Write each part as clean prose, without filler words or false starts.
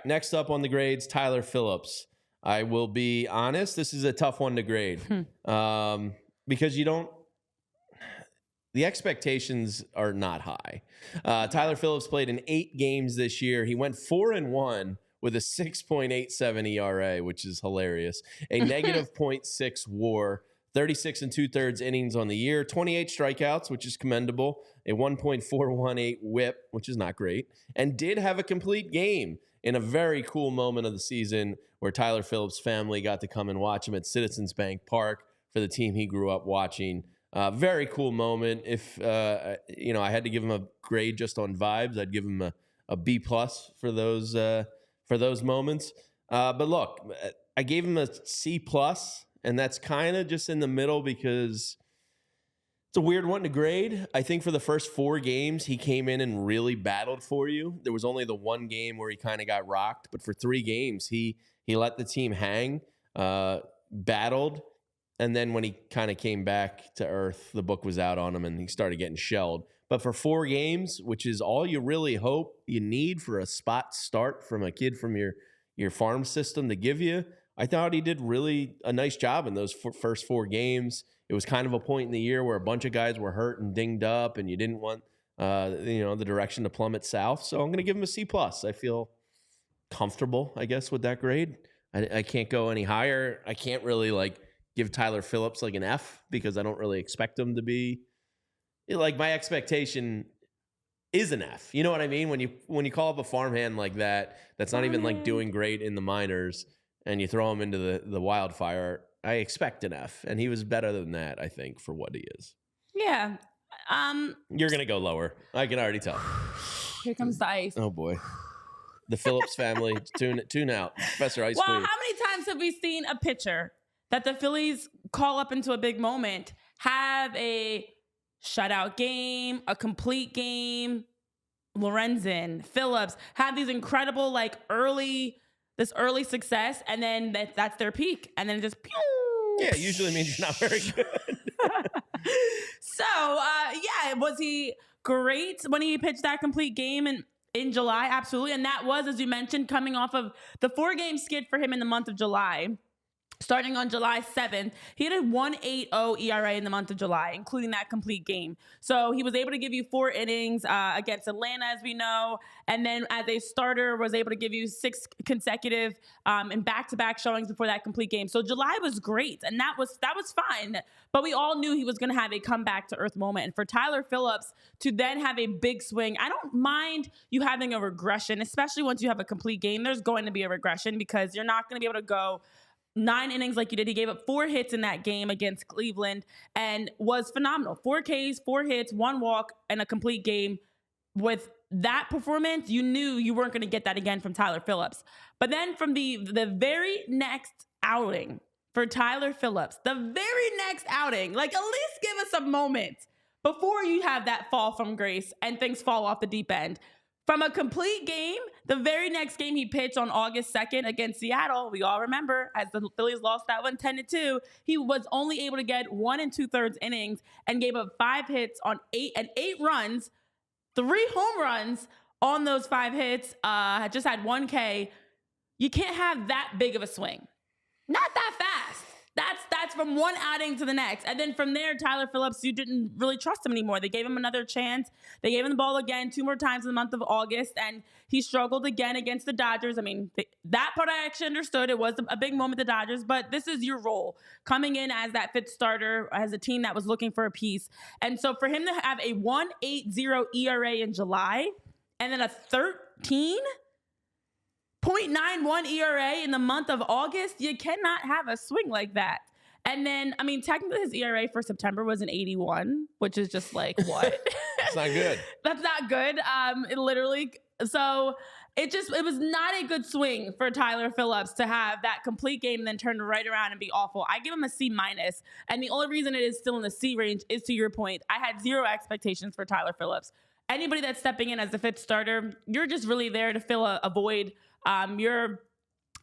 next up on the grades, Tyler Phillips. I will be honest, this is a tough one to grade because the expectations are not high. Tyler Phillips played in 8 games this year. He went 4-1 with a 6.87 ERA, which is hilarious. A negative 0.6 WAR, 36 2/3 innings on the year, 28 strikeouts, which is commendable, a 1.418 WHIP, which is not great, and did have a complete game in a very cool moment of the season where Tyler Phillips' family got to come and watch him at Citizens Bank Park for the team he grew up watching. Very cool moment. If I had to give him a grade just on vibes, I'd give him a B+ for those moments. But look, I gave him a C+, and that's kind of just in the middle because it's a weird one to grade. I think for the first 4 games, he came in and really battled for you. There was only the one game where he kind of got rocked, but for 3 games, he let the team hang, battled, and then when he kind of came back to earth, the book was out on him and he started getting shelled. But for 4 games, which is all you really hope you need for a spot start from a kid from your farm system to give you, I thought he did really a nice job in those first 4 games. It was kind of a point in the year where a bunch of guys were hurt and dinged up, and you didn't want the direction to plummet south. So I'm going to give him a C+. I feel comfortable, I guess, with that grade. I can't go any higher. I can't really give Tyler Phillips an F because I don't really expect him to be my expectation is an F. You know what I mean? When you call up a farmhand like that, that's not even doing great in the minors, and you throw him into the wildfire, I expect an F, and he was better than that, I think, for what he is. Yeah. You're gonna go lower. I can already tell. Here comes the ice. Oh boy. The Phillips family, tune out. Professor Ice Well, Queen. how many times have we seen a pitcher that the Phillies call up into a big moment, have a shutout game, a complete game? Lorenzen, Phillips have these incredible early success, and then that's their peak, and then just pew. Yeah, it usually means you're not very good. So was he great when he pitched that complete game in July? Absolutely. And that was, as you mentioned, coming off of the 4-game skid for him in the month of July. Starting on July 7th, he had a 1.80 ERA in the month of July, including that complete game. So he was able to give you 4 innings against Atlanta, as we know, and then as a starter was able to give you 6 consecutive and back-to-back showings before that complete game. So July was great, and that was fine. But we all knew he was going to have a comeback to earth moment. And for Tyler Phillips to then have a big swing, I don't mind you having a regression, especially once you have a complete game. There's going to be a regression because you're not going to be able to go 9 innings like you did. He gave up 4 hits in that game against Cleveland and was phenomenal. 4 Ks, 4 hits, 1 walk, and a complete game. With that performance, you knew you weren't going to get that again from Tyler Phillips. But then from the very next outing for Tyler Phillips, the very next outing, at least give us a moment before you have that fall from grace and things fall off the deep end. From a complete game, the very next game he pitched on August 2nd against Seattle, we all remember, as the Phillies lost that one 10-2, he was only able to get 1 2/3 innings and gave up 5 hits on 8 runs, 3 home runs on those 5 hits, just had 1 K. You can't have that big of a swing. Not that fast. That's from one outing to the next. And then from there, Tyler Phillips, you didn't really trust him anymore. They gave him another chance. They gave him the ball again 2 more times in the month of August, and he struggled again against the Dodgers. I mean, that part I actually understood. It was a big moment, the Dodgers, but this is your role. Coming in as that 5th starter, as a team that was looking for a piece. And so for him to have a 1.80 ERA in July, and then a 13.91 ERA in the month of August, you cannot have a swing like that. And then, I mean, technically his ERA for September was an 81, which is just what? It's not good. That's not good. So it was not a good swing for Tyler Phillips to have that complete game and then turn right around and be awful. I give him a C-. And the only reason it is still in the C range is, to your point, I had 0 expectations for Tyler Phillips. Anybody that's stepping in as the 5th starter, you're just really there to fill a void. You're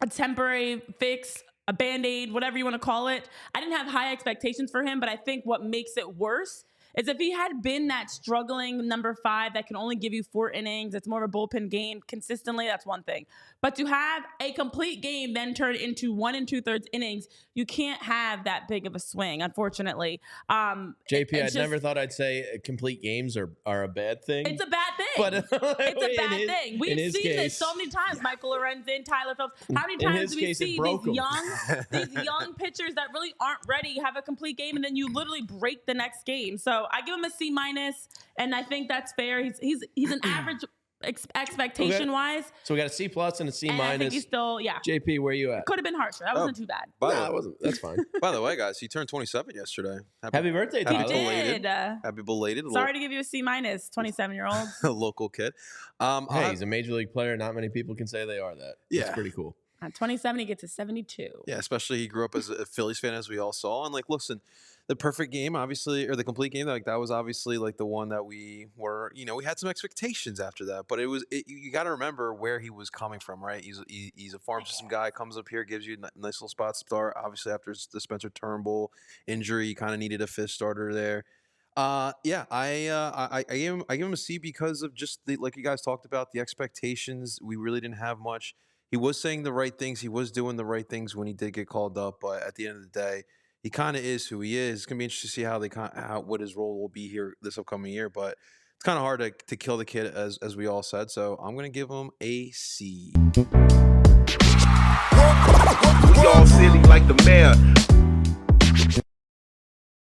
a temporary fix, a Band-Aid, whatever you want to call it. I didn't have high expectations for him, but I think what makes it worse is if he had been that struggling number 5 that can only give you 4 innings, it's more of a bullpen game consistently, that's one thing. But to have a complete game then turn into 1 2/3 innings, you can't have that big of a swing, unfortunately. JP, I never thought I'd say complete games are a bad thing. It's a bad thing. But it's a bad thing. We've seen this so many times. Michael Lorenzen, Tyler Phillips. How many times do we see these young pitchers that really aren't ready have a complete game and then you literally break the next game? So I give him a C-, and I think that's fair. He's an average expectation wise. So we got a C+ and a C-. I think he's still, JP, where you at? Could have been harsher. That wasn't too bad. That wasn't. That's fine. By the way, guys, he turned 27 yesterday. Happy birthday, Tyler. He did. Happy belated. Sorry to give you a C-, 27-year-old. A local kid. Hey, he's a major league player. Not many people can say they are that. Yeah. That's pretty cool. At 27, he gets a 72. Yeah, especially he grew up as a Phillies fan, as we all saw. And, like, listen, the perfect game, obviously, or the complete game, like that was obviously like the one that we were, we had some expectations after that. But you got to remember where he was coming from, right? He's a farm system guy, comes up here, gives you a nice little spot to start. Obviously, after the Spencer Turnbull injury, he kind of needed a fifth starter there. I give him a C because of just like you guys talked about, the expectations. We really didn't have much. He was saying the right things. He was doing the right things when he did get called up. But at the end of the day, he kind of is who he is. It's gonna be interesting to see what his role will be here this upcoming year. But it's kind of hard to kill the kid, as we all said. So I'm gonna give him a C. We all silly like the mayor.